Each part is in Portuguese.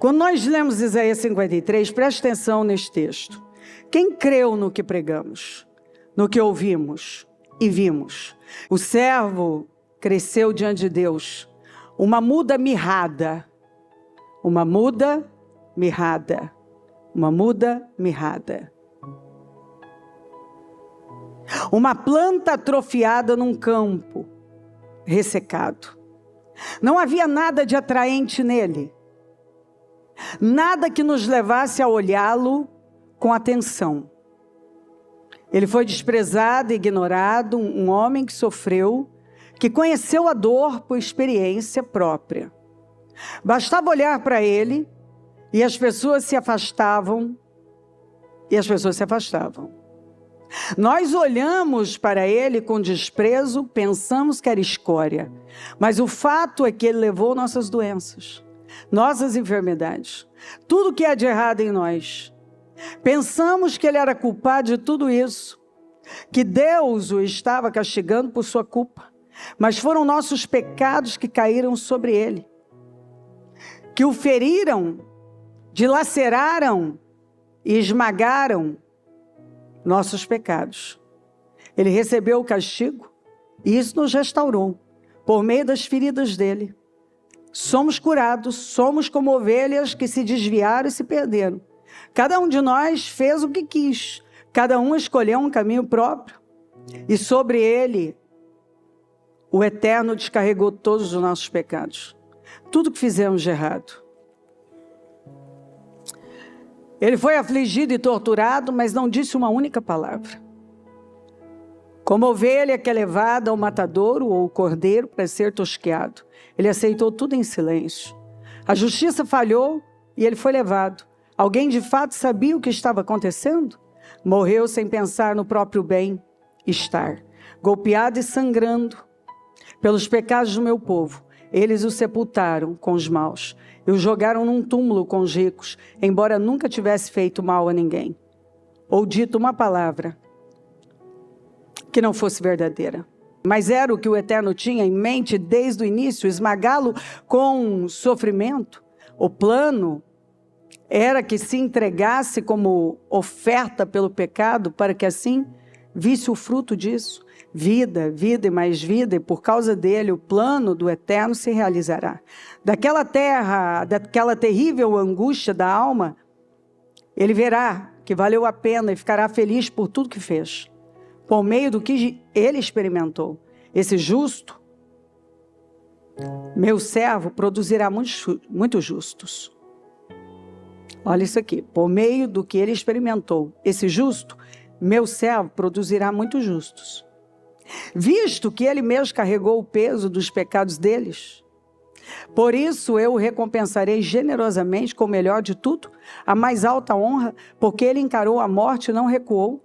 Quando nós lemos Isaías 53, preste atenção neste texto. Quem creu no que pregamos, no que ouvimos e vimos? O servo cresceu diante de Deus, uma muda mirrada, uma muda mirrada, uma muda mirrada. Uma planta atrofiada num campo ressecado. Não havia nada de atraente nele. Nada que nos levasse a olhá-lo com atenção. Ele foi desprezado e ignorado, um homem que sofreu, que conheceu a dor por experiência própria. Bastava olhar para ele e as pessoas se afastavam, Nós olhamos para ele com desprezo, pensamos que era escória. Mas o fato é que ele levou nossas doenças, nossas enfermidades, tudo que há de errado em nós. Pensamos que ele era culpado de tudo isso, que Deus o estava castigando por sua culpa. Mas foram nossos pecados que caíram sobre ele, que o feriram, dilaceraram e esmagaram nossos pecados. Ele recebeu o castigo e isso nos restaurou por meio das feridas dele. Somos curados, somos como ovelhas que se desviaram e se perderam. Cada um de nós fez o que quis, cada um escolheu um caminho próprio e sobre ele o Eterno descarregou todos os nossos pecados, tudo que fizemos de errado. Ele foi afligido e torturado, mas não disse uma única palavra. Como ovelha que é levada ao matadouro ou ao cordeiro para ser tosqueado, ele aceitou tudo em silêncio. A justiça falhou e ele foi levado. Alguém de fato sabia o que estava acontecendo? Morreu sem pensar no próprio bem-estar, golpeado e sangrando pelos pecados do meu povo. Eles o sepultaram com os maus e o jogaram num túmulo com os ricos, embora nunca tivesse feito mal a ninguém, ou dito uma palavra que não fosse verdadeira. Mas era o que o Eterno tinha em mente desde o início, esmagá-lo com sofrimento. O plano era que se entregasse como oferta pelo pecado, para que assim visse o fruto disso. Vida, vida e mais vida, e por causa dele o plano do Eterno se realizará. Daquela terra, daquela terrível angústia da alma, ele verá que valeu a pena e ficará feliz por tudo que fez, por meio do que ele experimentou. Esse justo, meu servo, produzirá muitos justos. Olha isso aqui, por meio do que ele experimentou, esse justo, meu servo, produzirá muitos justos. Visto que ele mesmo carregou o peso dos pecados deles, por isso eu o recompensarei generosamente com o melhor de tudo, a mais alta honra, porque ele encarou a morte e não recuou,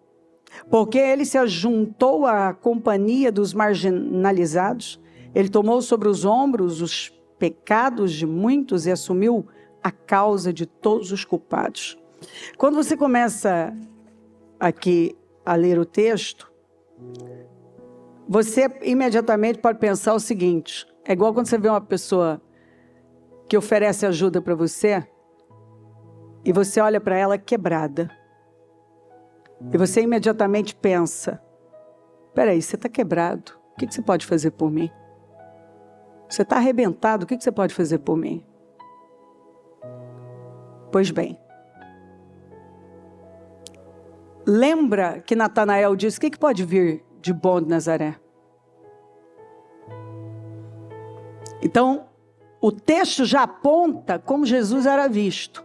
porque ele se ajuntou à companhia dos marginalizados, ele tomou sobre os ombros os pecados de muitos e assumiu a causa de todos os culpados. Quando você começa aqui a ler o texto, você imediatamente pode pensar o seguinte, é igual quando você vê uma pessoa que oferece ajuda para você, e você olha para ela quebrada, e você imediatamente pensa, peraí, você está quebrado, o que você pode fazer por mim? Você está arrebentado, o que você pode fazer por mim? Pois bem, lembra que Natanael disse, o que pode vir de bom de Nazaré? Então, o texto já aponta como Jesus era visto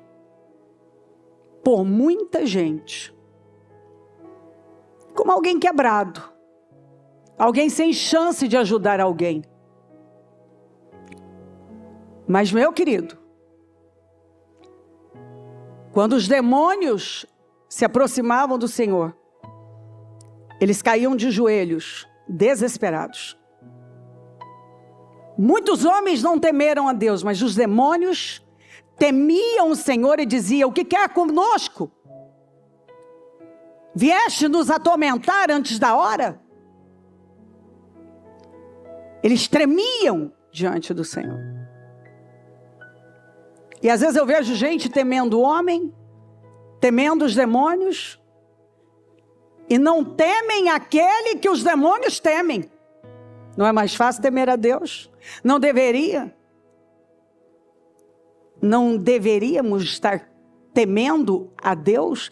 por muita gente, como alguém quebrado, alguém sem chance de ajudar alguém. Mas, meu querido, quando os demônios se aproximavam do Senhor, eles caíam de joelhos, desesperados. Muitos homens não temeram a Deus, mas os demônios temiam o Senhor e diziam, o que quer conosco? Vieste nos atormentar antes da hora? Eles tremiam diante do Senhor. E às vezes eu vejo gente temendo o homem, temendo os demônios, e não temem aquele que os demônios temem. Não é mais fácil temer a Deus? Não deveria? Não deveríamos estar temendo a Deus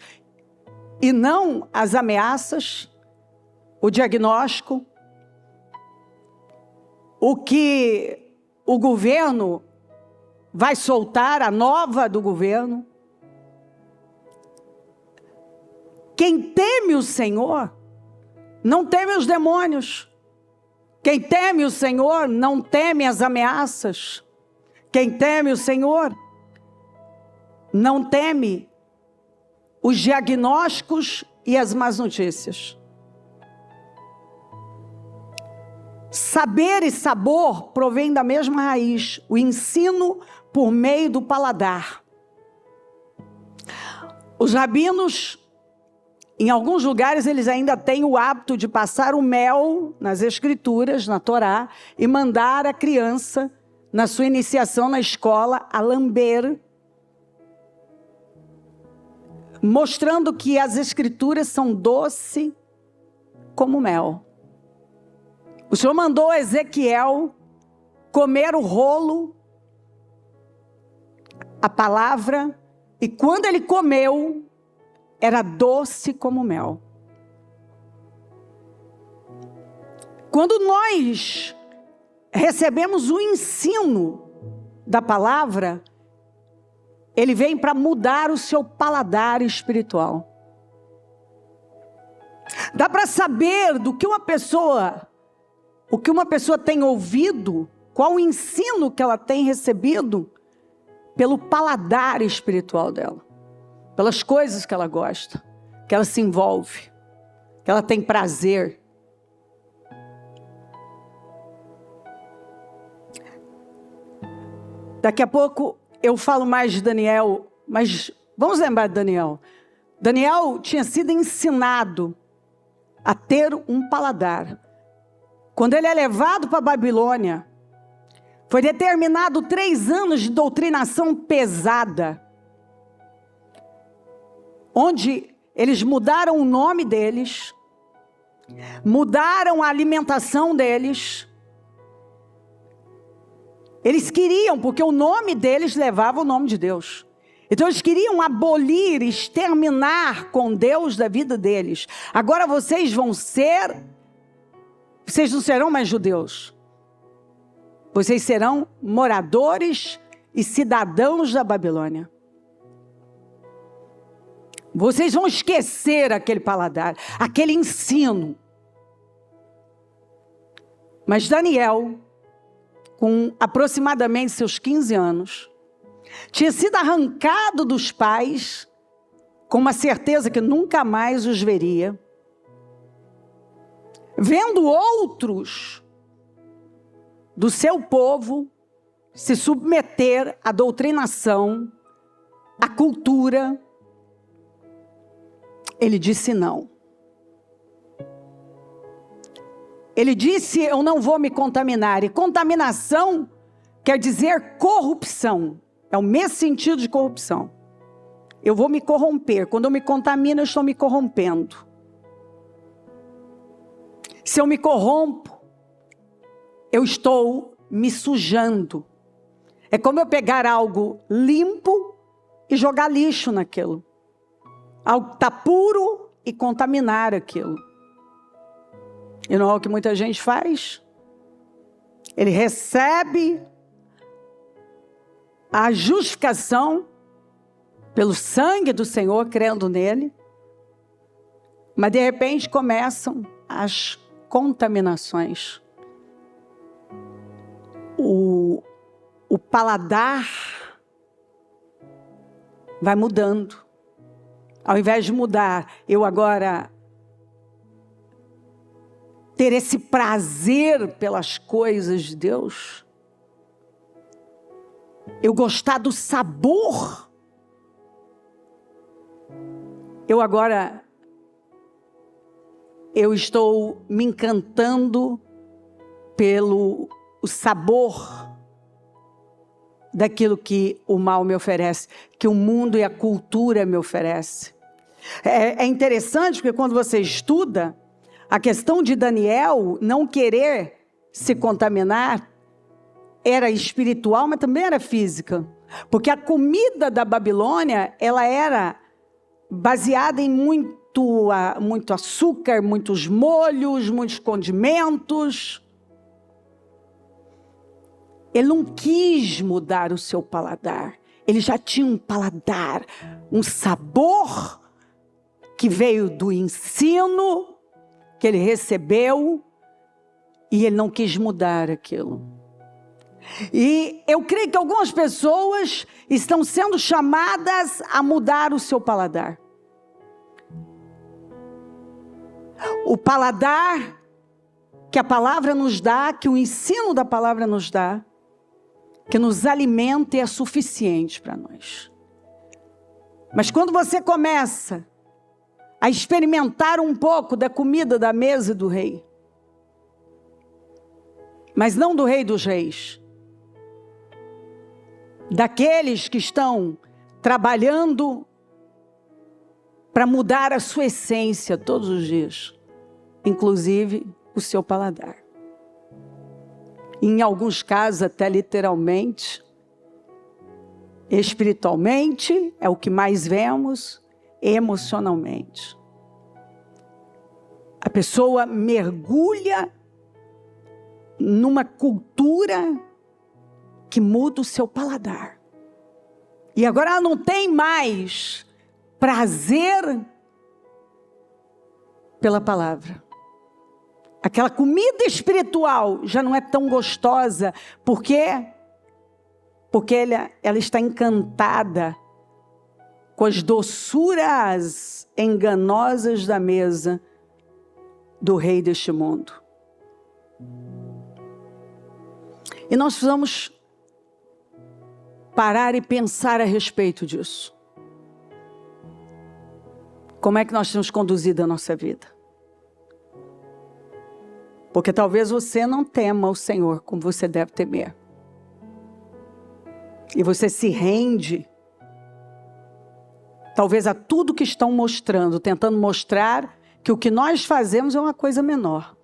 e não as ameaças, o diagnóstico, o que o governo vai soltar, a nova do governo? Quem teme o Senhor não teme os demônios. Quem teme o Senhor não teme as ameaças. Quem teme o Senhor não teme os diagnósticos e as más notícias. Saber e sabor provém da mesma raiz, o ensino por meio do paladar. Os rabinos, em alguns lugares, eles ainda têm o hábito de passar o mel nas escrituras, na Torá, e mandar a criança, na sua iniciação na escola, a lamber, mostrando que as escrituras são doce como mel. O Senhor mandou Ezequiel comer o rolo, a palavra, e quando ele comeu, era doce como mel. Quando nós recebemos o ensino da palavra, ele vem para mudar o seu paladar espiritual. Dá para saber do que uma pessoa, o que uma pessoa tem ouvido, qual o ensino que ela tem recebido, pelo paladar espiritual dela. Pelas coisas que ela gosta, que ela se envolve, que ela tem prazer. Daqui a pouco eu falo mais de Daniel, mas vamos lembrar de Daniel. Daniel tinha sido ensinado a ter um paladar. Quando ele é levado para a Babilônia, foi determinado 3 anos de doutrinação pesada, onde eles mudaram o nome deles, mudaram a alimentação deles. Eles queriam, porque o nome deles levava o nome de Deus. Então eles queriam abolir, exterminar com Deus da vida deles. Agora vocês não serão mais judeus. Vocês serão moradores e cidadãos da Babilônia. Vocês vão esquecer aquele paladar, aquele ensino. Mas Daniel, com aproximadamente seus 15 anos, tinha sido arrancado dos pais, com uma certeza que nunca mais os veria, vendo outros do seu povo se submeter à doutrinação, à cultura. Ele disse não. Ele disse, eu não vou me contaminar. E contaminação quer dizer corrupção. É o mesmo sentido de corrupção. Eu vou me corromper. Quando eu me contamino, eu estou me corrompendo. Se eu me corrompo, eu estou me sujando. É como eu pegar algo limpo e jogar lixo naquilo. Algo que está puro e contaminar aquilo. E não é o que muita gente faz? Ele recebe a justificação pelo sangue do Senhor, crendo nele. Mas de repente começam as contaminações. O paladar vai mudando. Ao invés de mudar, eu agora ter esse prazer pelas coisas de Deus, eu gostar do sabor, eu estou me encantando pelo o sabor daquilo que o mal me oferece, que o mundo e a cultura me oferecem. É interessante porque quando você estuda, a questão de Daniel não querer se contaminar era espiritual, mas também era física. Porque a comida da Babilônia, ela era baseada em muito açúcar, muitos molhos, muitos condimentos. Ele não quis mudar o seu paladar. Ele já tinha um paladar, um sabor que veio do ensino que ele recebeu e ele não quis mudar aquilo. E eu creio que algumas pessoas estão sendo chamadas a mudar o seu paladar. O paladar que a palavra nos dá, que o ensino da palavra nos dá, que nos alimenta, é suficiente para nós. Mas quando você começa a experimentar um pouco da comida da mesa do rei, mas não do rei dos reis, daqueles que estão trabalhando para mudar a sua essência todos os dias, inclusive o seu paladar. Em alguns casos até literalmente, espiritualmente, é o que mais vemos, emocionalmente. A pessoa mergulha numa cultura que muda o seu paladar. E agora ela não tem mais prazer pela palavra. Aquela comida espiritual já não é tão gostosa. Por quê? Porque ela está encantada com as doçuras enganosas da mesa do rei deste mundo. E nós precisamos parar e pensar a respeito disso. Como é que nós temos conduzido a nossa vida? Porque talvez você não tema o Senhor como você deve temer. E você se rende, talvez, a tudo que estão mostrando, tentando mostrar que o que nós fazemos é uma coisa menor.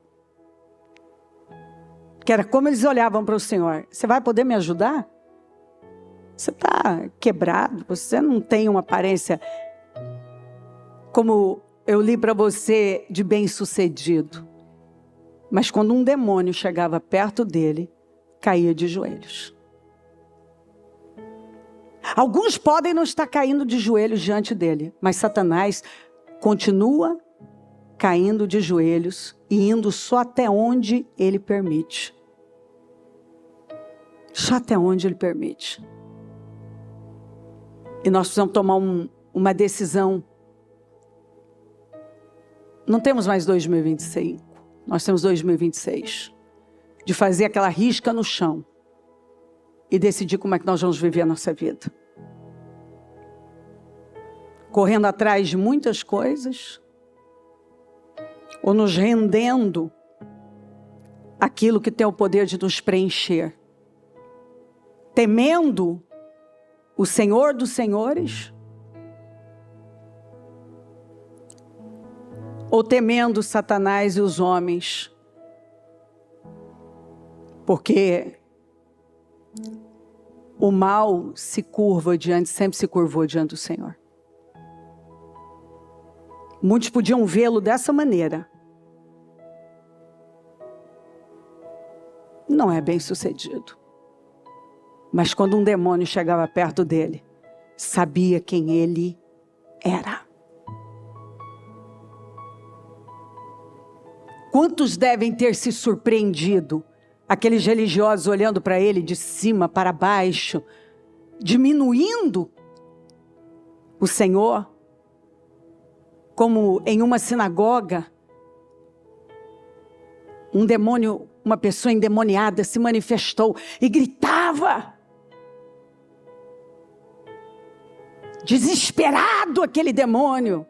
Que era como eles olhavam para o Senhor. Você vai poder me ajudar? Você está quebrado, você não tem uma aparência, como eu li para você, de bem-sucedido. Mas quando um demônio chegava perto dele, caía de joelhos. Alguns podem não estar caindo de joelhos diante dele, mas Satanás continua caindo de joelhos e indo só até onde ele permite. Só até onde ele permite. E nós precisamos tomar uma decisão. Não temos mais 2025. Nós temos 2026, de fazer aquela risca no chão e decidir como é que nós vamos viver a nossa vida. Correndo atrás de muitas coisas, ou nos rendendo àquilo que tem o poder de nos preencher. Temendo o Senhor dos Senhores, ou temendo Satanás e os homens, porque o mal sempre se curvou diante do Senhor. Muitos podiam vê-lo dessa maneira. Não é bem sucedido. Mas quando um demônio chegava perto dele, sabia quem ele era. Quantos devem ter se surpreendido? Aqueles religiosos olhando para ele de cima para baixo, diminuindo o Senhor, como em uma sinagoga, um demônio, uma pessoa endemoniada se manifestou e gritava, desesperado aquele demônio,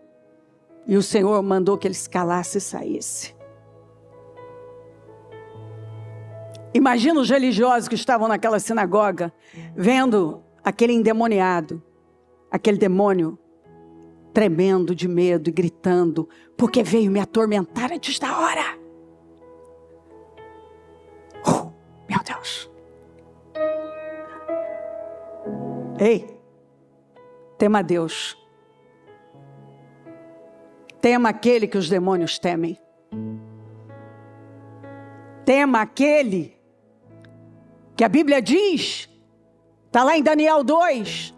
e o Senhor mandou que ele se calasse e saísse. Imagina os religiosos que estavam naquela sinagoga, vendo aquele endemoniado, aquele demônio, tremendo de medo e gritando, porque veio me atormentar antes da hora. Meu Deus. Ei, tema a Deus. Tema aquele que os demônios temem. Tema aquele que a Bíblia diz, está lá em Daniel 2,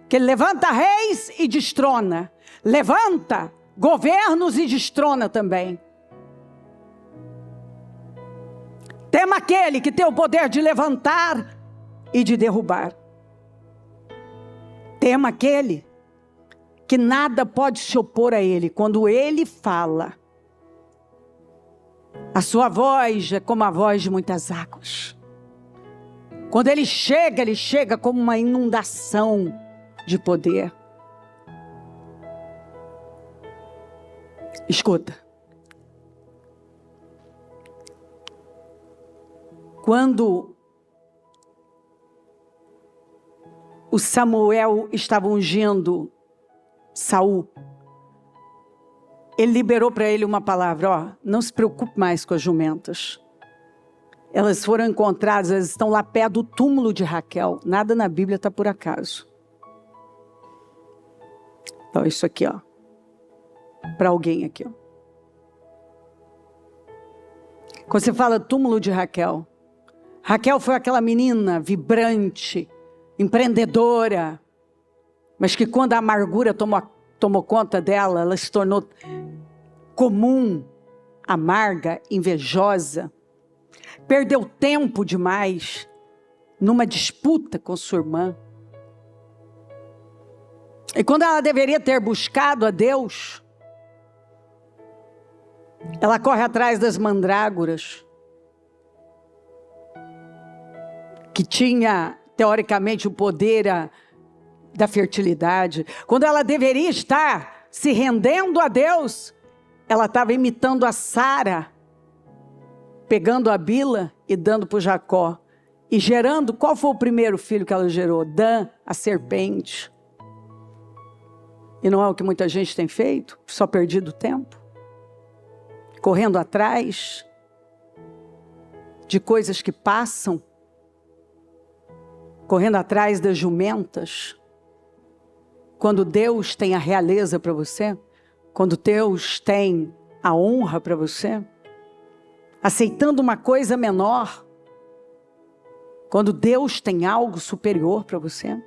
que ele levanta reis e destrona, levanta governos e destrona também. Tema aquele que tem o poder de levantar e de derrubar. Tema aquele que nada pode se opor a ele. Quando ele fala, a sua voz é como a voz de muitas águas. Quando ele chega como uma inundação de poder. Escuta. Quando o Samuel estava ungindo Saul, ele liberou para ele uma palavra, ó, não se preocupe mais com as jumentas. Elas foram encontradas, elas estão lá perto do túmulo de Raquel. Nada na Bíblia está por acaso. Então isso aqui, ó, para alguém aqui, ó. Quando você fala túmulo de Raquel, Raquel foi aquela menina vibrante, empreendedora, mas que quando a amargura tomou conta dela, ela se tornou comum, amarga, invejosa, perdeu tempo demais numa disputa com sua irmã. E quando ela deveria ter buscado a Deus, ela corre atrás das mandrágoras, que tinha, teoricamente, o poder da fertilidade. Quando ela deveria estar se rendendo a Deus, ela estava imitando a Sara, pegando a Bila e dando para o Jacó. E gerando, qual foi o primeiro filho que ela gerou? Dan, a serpente. E não é o que muita gente tem feito? Só perdido tempo. Correndo atrás de coisas que passam. Correndo atrás das jumentas. Quando Deus tem a realeza para você. Quando Deus tem a honra para você. Aceitando uma coisa menor. Quando Deus tem algo superior para você.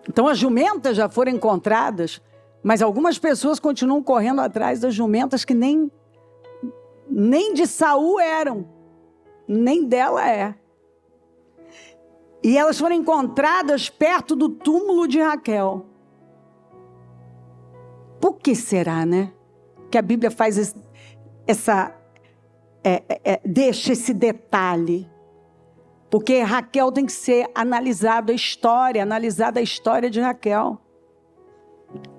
Então as jumentas já foram encontradas. Mas algumas pessoas continuam correndo atrás das jumentas que nem de Saul eram. Nem dela é. E elas foram encontradas perto do túmulo de Raquel. Por que será, né? Que a Bíblia faz deixa esse detalhe. Porque Raquel tem que ser analisada a história de Raquel.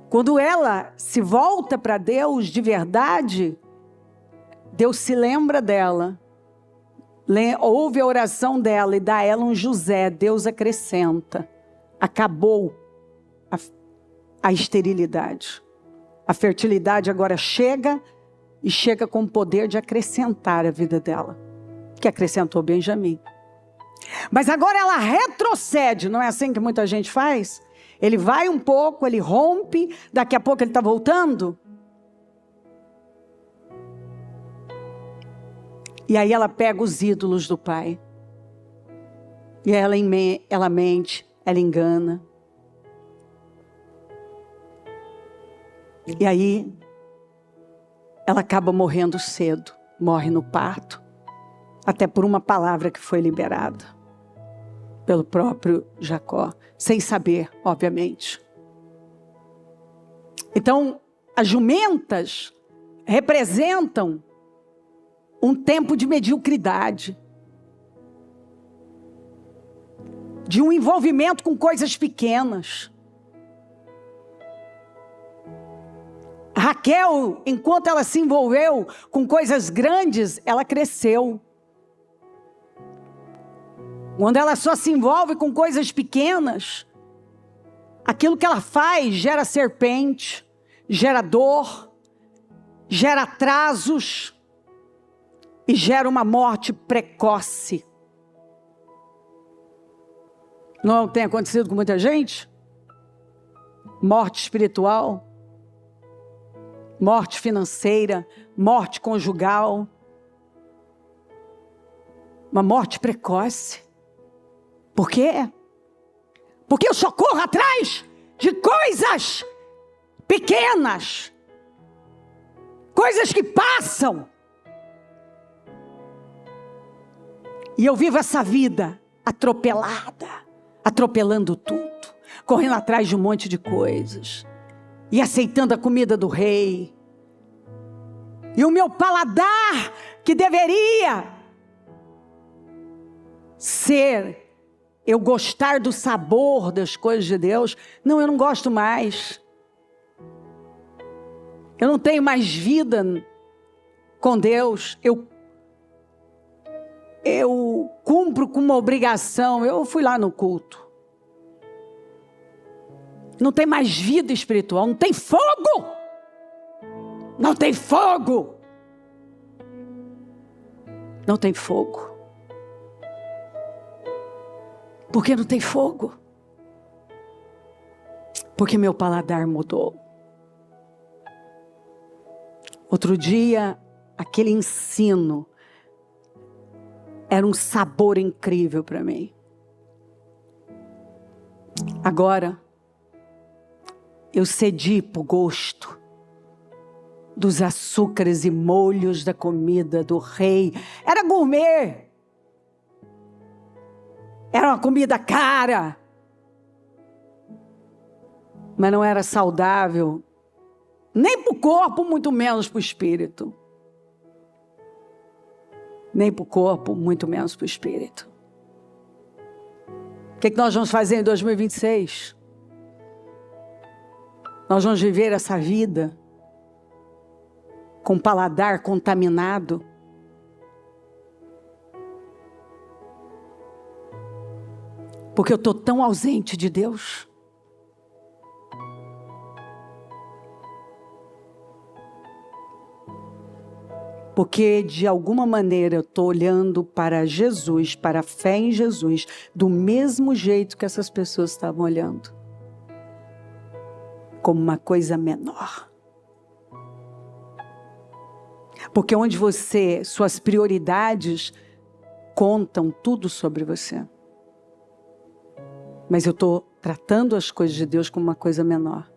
Quando ela se volta para Deus de verdade, Deus se lembra dela. Ouve a oração dela e dá a ela um José. Deus acrescenta. Acabou a esterilidade. A fertilidade agora chega e chega com o poder de acrescentar a vida dela. Que acrescentou Benjamim. Mas agora ela retrocede. Não é assim que muita gente faz? Ele vai um pouco, ele rompe. Daqui a pouco ele está voltando. E aí ela pega os ídolos do pai. E ela mente, ela engana. E aí ela acaba morrendo cedo. Morre no parto. Até por uma palavra que foi liberada. Pelo próprio Jacó. Sem saber, obviamente. Então, as jumentas representam um tempo de mediocridade. De um envolvimento com coisas pequenas. Raquel, enquanto ela se envolveu com coisas grandes, ela cresceu. Quando ela só se envolve com coisas pequenas, aquilo que ela faz gera serpente, gera dor, gera atrasos e gera uma morte precoce. Não tem acontecido com muita gente? Morte espiritual, morte financeira, morte conjugal, uma morte precoce. Por quê? Porque eu só corro atrás de coisas pequenas, coisas que passam. E eu vivo essa vida atropelada, atropelando tudo, correndo atrás de um monte de coisas e aceitando a comida do rei. E o meu paladar, que deveria ser eu gostar do sabor das coisas de Deus, não, eu não gosto mais. Eu não tenho mais vida com Deus. Eu cumpro com uma obrigação. Eu fui lá no culto. Não tem mais vida espiritual, não tem fogo. Não tem fogo. Não tem fogo. Por que não tem fogo? Porque meu paladar mudou. Outro dia, aquele ensino era um sabor incrível para mim. Agora, eu cedi para o gosto dos açúcares e molhos da comida do rei. Era gourmet. Era uma comida cara. Mas não era saudável. Nem para o corpo, muito menos para o espírito. Nem para o corpo, muito menos para o espírito. O que nós vamos fazer em 2026? Nós vamos viver essa vida com paladar contaminado. Porque eu estou tão ausente de Deus. Porque de alguma maneira eu estou olhando para Jesus, para a fé em Jesus, do mesmo jeito que essas pessoas estavam olhando. Como uma coisa menor. Porque onde suas prioridades contam tudo sobre você. Mas eu estou tratando as coisas de Deus como uma coisa menor.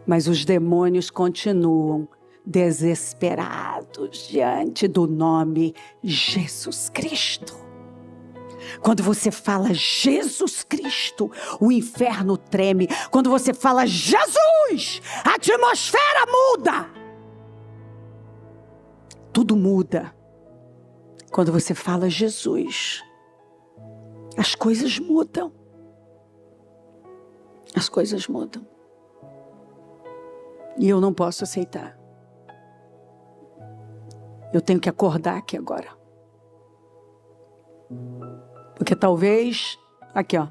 Mas os demônios continuam desesperados diante do nome Jesus Cristo. Quando você fala Jesus Cristo, o inferno treme. Quando você fala Jesus, a atmosfera muda. Tudo muda. Quando você fala Jesus, as coisas mudam. As coisas mudam. E eu não posso aceitar. Eu tenho que acordar aqui agora. Porque talvez, aqui ó,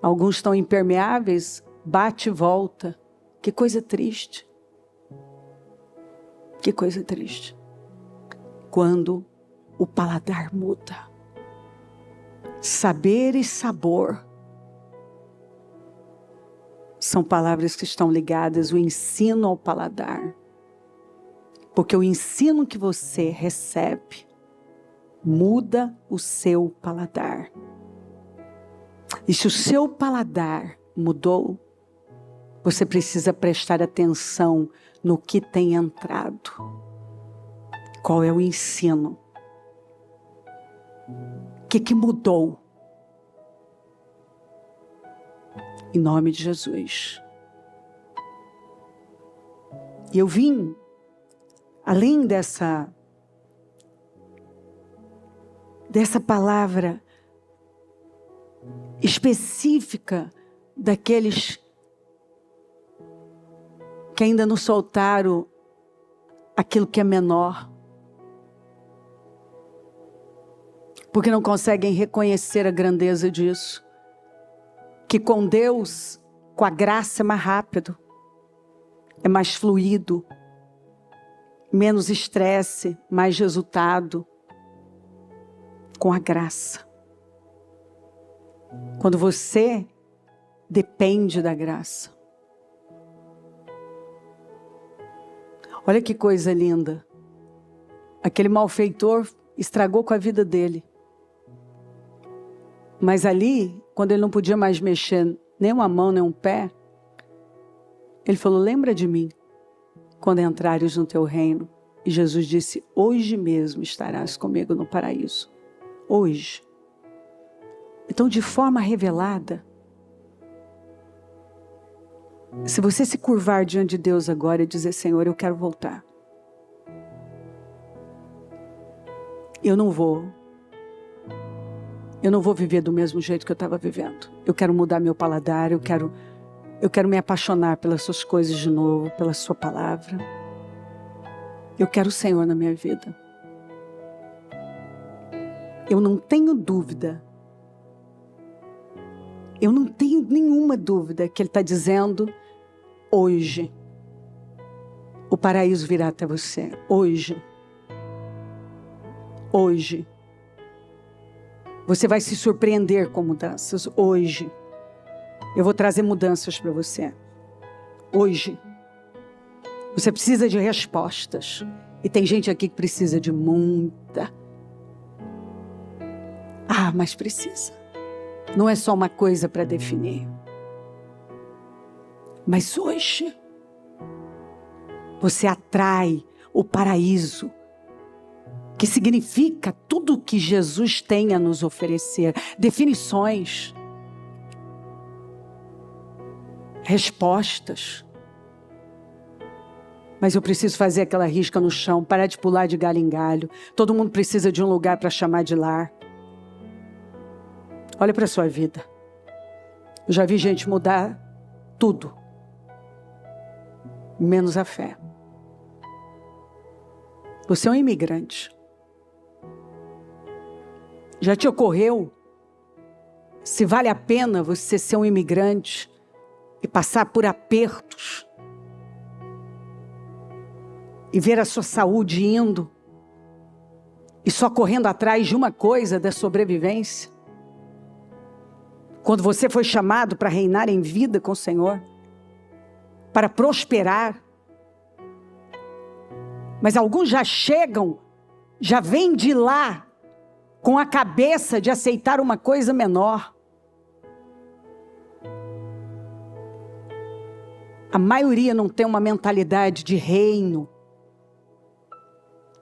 alguns estão impermeáveis, bate e volta. Que coisa triste. Que coisa triste. Quando o paladar muda. Saber e sabor são palavras que estão ligadas, o ensino ao paladar. Porque o ensino que você recebe muda o seu paladar. E se o seu paladar mudou, você precisa prestar atenção no que tem entrado. Qual é o ensino? O que mudou? Em nome de Jesus. E eu vim, além dessa palavra específica daqueles que ainda não soltaram aquilo que é menor, porque não conseguem reconhecer a grandeza disso, que com Deus, com a graça é mais rápido, é mais fluido, menos estresse, mais resultado, com a graça. Quando você depende da graça. Olha que coisa linda. Aquele malfeitor estragou com a vida dele. Mas ali, quando ele não podia mais mexer nem uma mão, nem um pé, ele falou, lembra de mim, quando entrares no teu reino. E Jesus disse, hoje mesmo estarás comigo no paraíso. Hoje. Então, de forma revelada, se você se curvar diante de Deus agora e dizer, Senhor, eu quero voltar. Eu não vou viver do mesmo jeito que eu estava vivendo. Eu quero mudar meu paladar, eu quero me apaixonar pelas suas coisas de novo, pela sua palavra. Eu quero o Senhor na minha vida. Eu não tenho dúvida. Eu não tenho nenhuma dúvida que Ele está dizendo, hoje, o paraíso virá até você. Hoje. Hoje. Você vai se surpreender com mudanças. Hoje. Eu vou trazer mudanças para você. Hoje. Você precisa de respostas. E tem gente aqui que precisa de muita. Ah, mas precisa. Não é só uma coisa para definir. Mas hoje, você atrai o paraíso, que significa tudo o que Jesus tem a nos oferecer. Definições, respostas. Mas eu preciso fazer aquela risca no chão, parar de pular de galho em galho. Todo mundo precisa de um lugar para chamar de lar. Olha para a sua vida. Eu já vi gente mudar tudo, menos a fé. Você é um imigrante. Já te ocorreu se vale a pena você ser um imigrante e passar por apertos e ver a sua saúde indo e só correndo atrás de uma coisa, da sobrevivência? Quando você foi chamado para reinar em vida com o Senhor, para prosperar. Mas alguns já chegam, já vêm de lá, com a cabeça de aceitar uma coisa menor. A maioria não tem uma mentalidade de reino,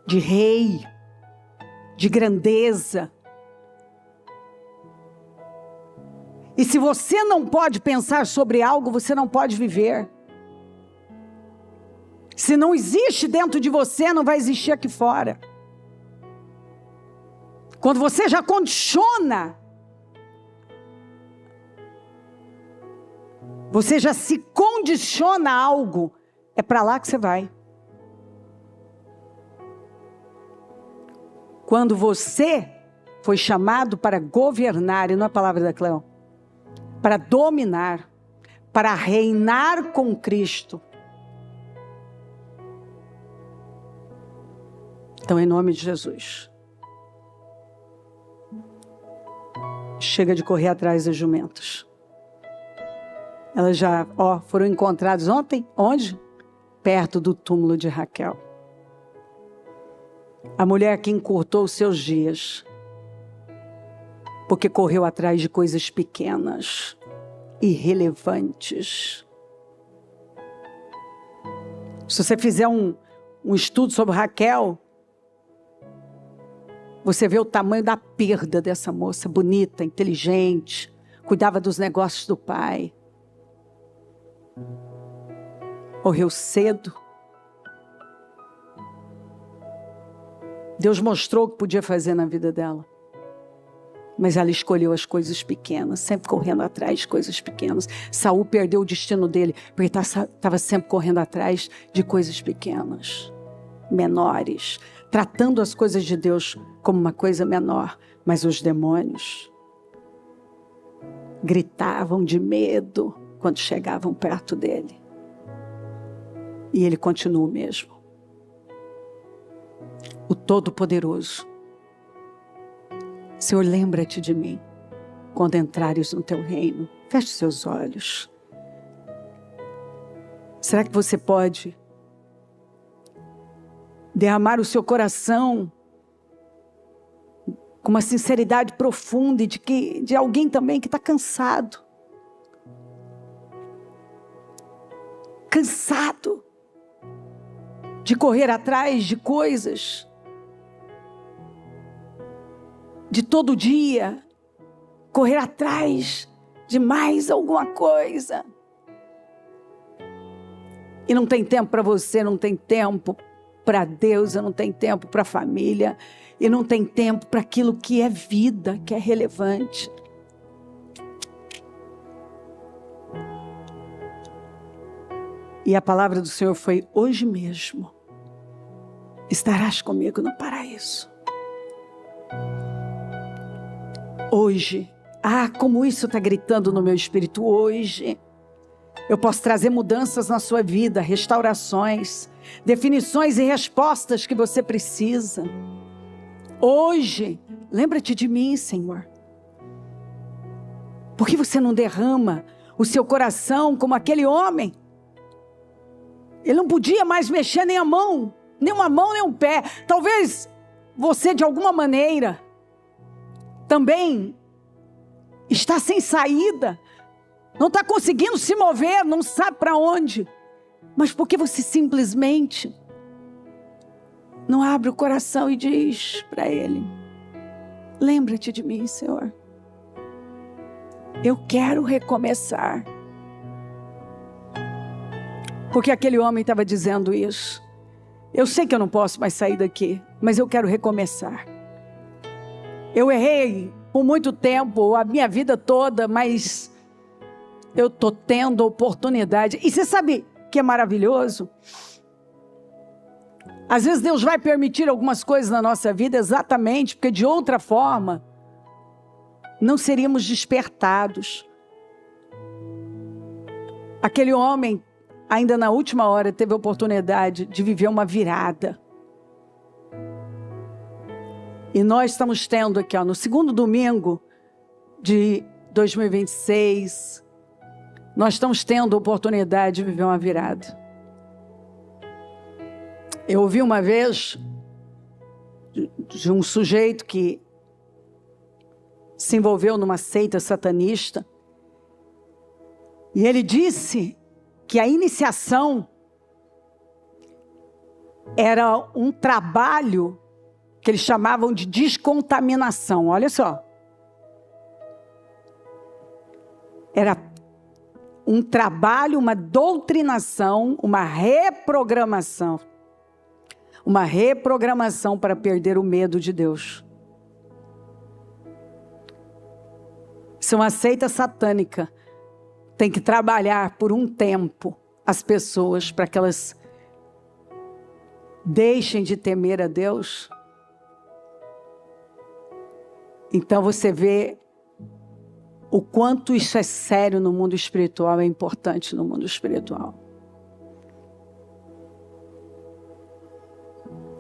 de rei, de grandeza. E se você não pode pensar sobre algo, você não pode viver. Se não existe dentro de você, não vai existir aqui fora. Quando você já condiciona, você já se condiciona a algo, é para lá que você vai. Quando você foi chamado para governar, e não é a palavra da Cleo, para dominar, para reinar com Cristo. Então, em nome de Jesus, chega de correr atrás das jumentas. Elas já, foram encontradas ontem, onde? Perto do túmulo de Raquel. A mulher que encurtou os seus dias, porque correu atrás de coisas pequenas, irrelevantes. Se você fizer um estudo sobre Raquel, você vê o tamanho da perda dessa moça, bonita, inteligente, cuidava dos negócios do pai. Morreu cedo. Deus mostrou o que podia fazer na vida dela. Mas ela escolheu as coisas pequenas, sempre correndo atrás de coisas pequenas. Saul perdeu o destino dele, porque estava sempre correndo atrás de coisas pequenas, menores, tratando as coisas de Deus como uma coisa menor. Mas os demônios gritavam de medo quando chegavam perto dele. E ele continua o mesmo. O Todo-Poderoso. Senhor, lembra-te de mim quando entrares no teu reino. Feche seus olhos. Será que você pode derramar o seu coração com uma sinceridade profunda e de alguém também que está cansado? Cansado de correr atrás de coisas, de todo dia correr atrás de mais alguma coisa. E não tem tempo para você, não tem tempo para Deus, não tem tempo para a família, e não tem tempo para aquilo que é vida, que é relevante. E a palavra do Senhor foi: hoje mesmo estarás comigo no paraíso. Hoje, como isso está gritando no meu espírito. Hoje, eu posso trazer mudanças na sua vida, restaurações, definições e respostas que você precisa. Hoje, lembra-te de mim, Senhor. Por que você não derrama o seu coração como aquele homem? Ele não podia mais mexer nem a mão, nem uma mão, nem um pé. Talvez você, de alguma maneira, também está sem saída, não está conseguindo se mover, não sabe para onde. Mas por que você simplesmente não abre o coração e diz para Ele: lembra-te de mim, Senhor. Eu quero recomeçar. Porque aquele homem estava dizendo isso. Eu sei que eu não posso mais sair daqui, mas eu quero recomeçar. Eu errei por muito tempo, a minha vida toda, mas eu estou tendo oportunidade. E você sabe que é maravilhoso? Às vezes Deus vai permitir algumas coisas na nossa vida exatamente porque de outra forma não seríamos despertados. Aquele homem, ainda na última hora, teve a oportunidade de viver uma virada. E nós estamos tendo aqui, no segundo domingo de 2026, nós estamos tendo a oportunidade de viver uma virada. Eu ouvi uma vez de um sujeito que se envolveu numa seita satanista, e ele disse que a iniciação era um trabalho que eles chamavam de descontaminação. Olha só. Era um trabalho, uma doutrinação, uma reprogramação. Uma reprogramação para perder o medo de Deus. Isso é uma seita satânica. Tem que trabalhar por um tempo as pessoas para que elas deixem de temer a Deus. Então você vê o quanto isso é sério no mundo espiritual, é importante no mundo espiritual.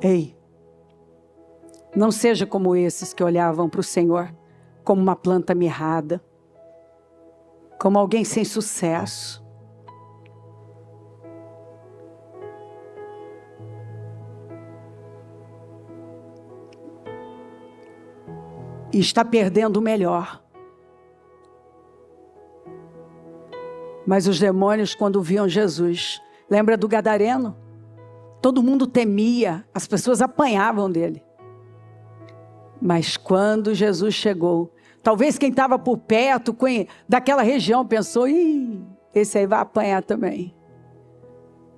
Ei, não seja como esses que olhavam para o Senhor como uma planta mirrada, como alguém sem sucesso. E está perdendo o melhor. Mas os demônios, quando viam Jesus, lembra do Gadareno? Todo mundo temia, as pessoas apanhavam dele. Mas quando Jesus chegou, talvez quem estava por perto daquela região pensou: esse aí vai apanhar também.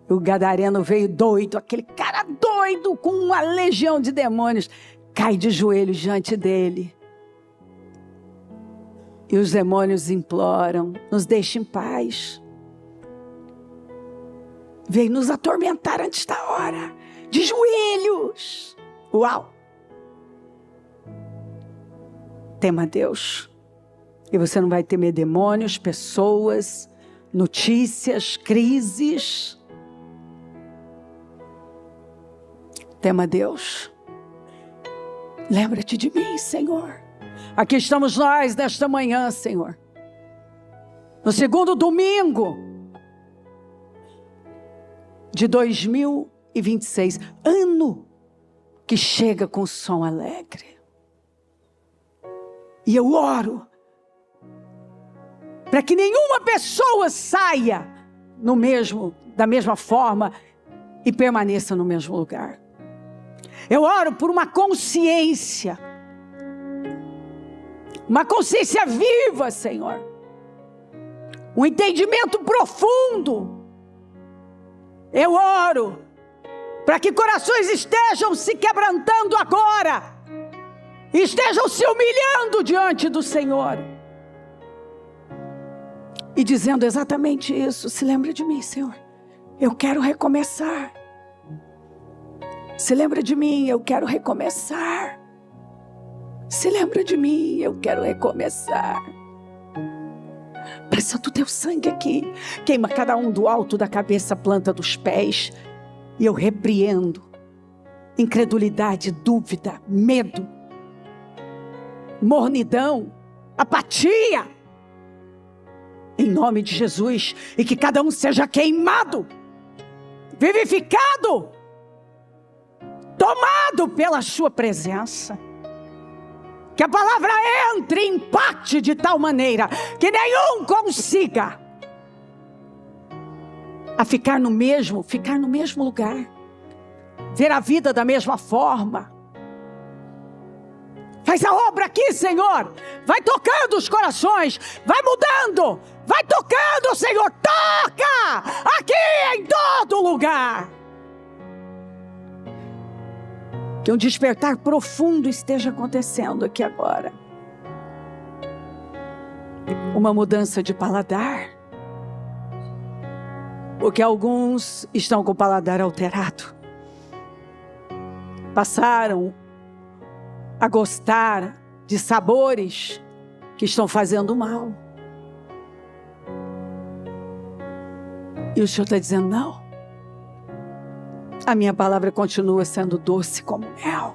O Gadareno veio doido, aquele cara doido com uma legião de demônios, cai de joelhos diante dele. E os demônios imploram: nos deixe em paz. Veio nos atormentar antes da hora, de joelhos. Uau! Tema Deus. E você não vai temer demônios, pessoas, notícias, crises. Tema Deus. Lembra-te de mim, Senhor. Aqui estamos nós nesta manhã, Senhor. No segundo domingo de 2026. Ano que chega com som alegre. E eu oro para que nenhuma pessoa saia da mesma forma e permaneça no mesmo lugar. Eu oro por uma consciência viva, Senhor. Um entendimento profundo. Eu oro para que corações estejam se quebrantando agora. Estejam se humilhando diante do Senhor. E dizendo exatamente isso: se lembra de mim, Senhor. Eu quero recomeçar. Se lembra de mim, eu quero recomeçar. Se lembra de mim, eu quero recomeçar. Passa do teu sangue aqui. Queima cada um do alto da cabeça, planta dos pés. E eu repreendo incredulidade, dúvida, medo, mornidão, apatia. Em nome de Jesus. E que cada um seja queimado, vivificado, tomado pela sua presença. Que a palavra entre e impacte de tal maneira que nenhum consiga ficar no mesmo lugar, ver a vida da mesma forma. Faz a obra aqui, Senhor. Vai tocando os corações, vai mudando, vai tocando, Senhor. Toca aqui em todo lugar. Que um despertar profundo esteja acontecendo aqui agora. Uma mudança de paladar. Porque alguns estão com o paladar alterado. Passaram a gostar de sabores que estão fazendo mal. E o Senhor está dizendo: não. A minha palavra continua sendo doce como mel.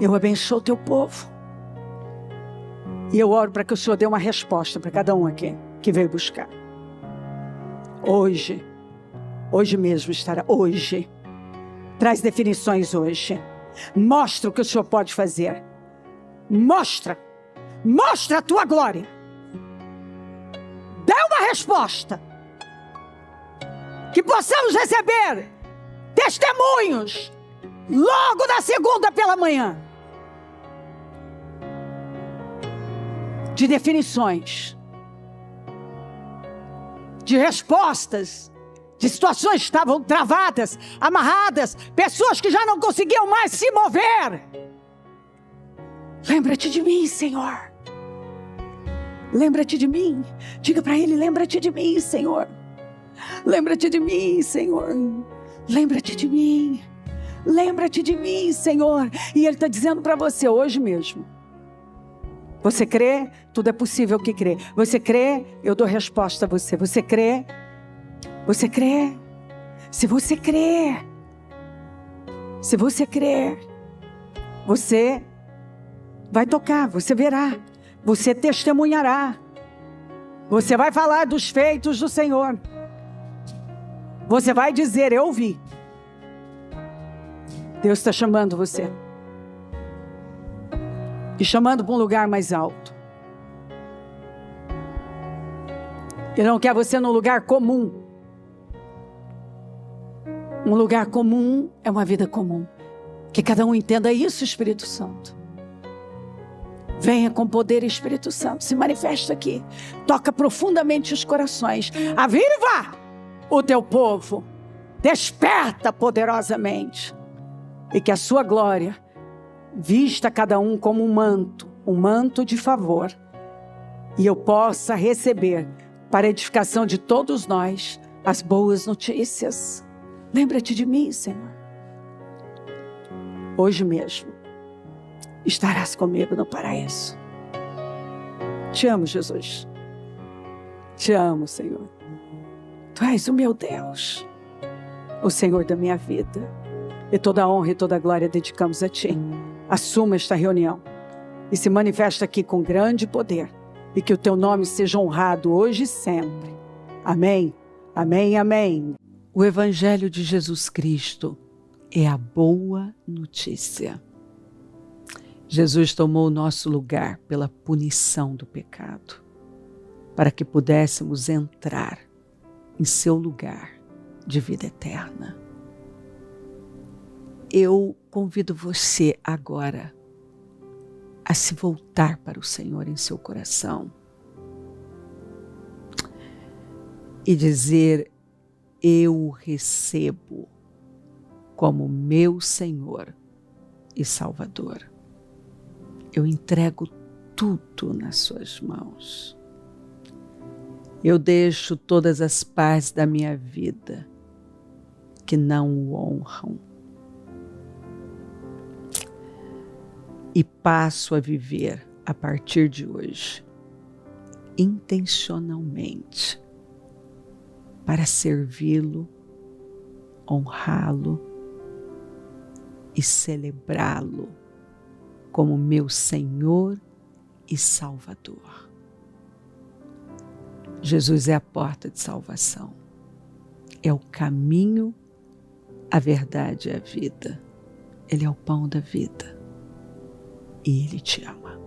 Eu abençoo o teu povo. E eu oro para que o Senhor dê uma resposta para cada um aqui que veio buscar. Hoje mesmo estará. Hoje. Traz definições hoje. Mostra o que o Senhor pode fazer. Mostra a tua glória. Dê uma resposta. Que possamos receber testemunhos logo na segunda pela manhã. De definições. De respostas. De situações que estavam travadas, amarradas. Pessoas que já não conseguiam mais se mover. Lembra-te de mim, Senhor. Lembra-te de mim. Diga para Ele: lembra-te de mim, Senhor. Lembra-te de mim, Senhor. Lembra-te de mim. Lembra-te de mim, Senhor. E Ele está dizendo para você hoje mesmo. Você crê? Tudo é possível que crê. Você crê? Eu dou resposta a você. Você crê? Você crê? Se você crer, você vai tocar, você verá, você testemunhará, você vai falar dos feitos do Senhor, você vai dizer: eu vi. Deus está chamando você, e chamando para um lugar mais alto. Ele não quer você num lugar comum. Um lugar comum é uma vida comum. Que cada um entenda isso, Espírito Santo. Venha com poder, Espírito Santo. Se manifesta aqui. Toca profundamente os corações. Aviva o teu povo. Desperta poderosamente. E que a sua glória vista cada um como um manto. um manto de favor e eu possa receber, para a edificação de todos nós, as boas notícias. Lembra-te de mim, Senhor. Hoje mesmo estarás comigo no paraíso. Te amo, Jesus. Te amo, Senhor. Tu és o meu Deus, o Senhor da minha vida. E toda a honra e toda a glória dedicamos a Ti. Assuma esta reunião e se manifesta aqui com grande poder. E que o Teu nome seja honrado hoje e sempre. Amém, amém, amém. O Evangelho de Jesus Cristo é a boa notícia. Jesus tomou o nosso lugar pela punição do pecado, para que pudéssemos entrar em seu lugar de vida eterna. Eu convido você agora a se voltar para o Senhor em seu coração e dizer: eu o recebo como meu Senhor e Salvador. Eu entrego tudo nas suas mãos. Eu deixo todas as partes da minha vida que não o honram e passo a viver a partir de hoje intencionalmente para servi-lo, honrá-lo e celebrá-lo como meu Senhor e Salvador. Jesus é a porta de salvação, é o caminho, a verdade e a vida. Ele é o pão da vida e Ele te ama.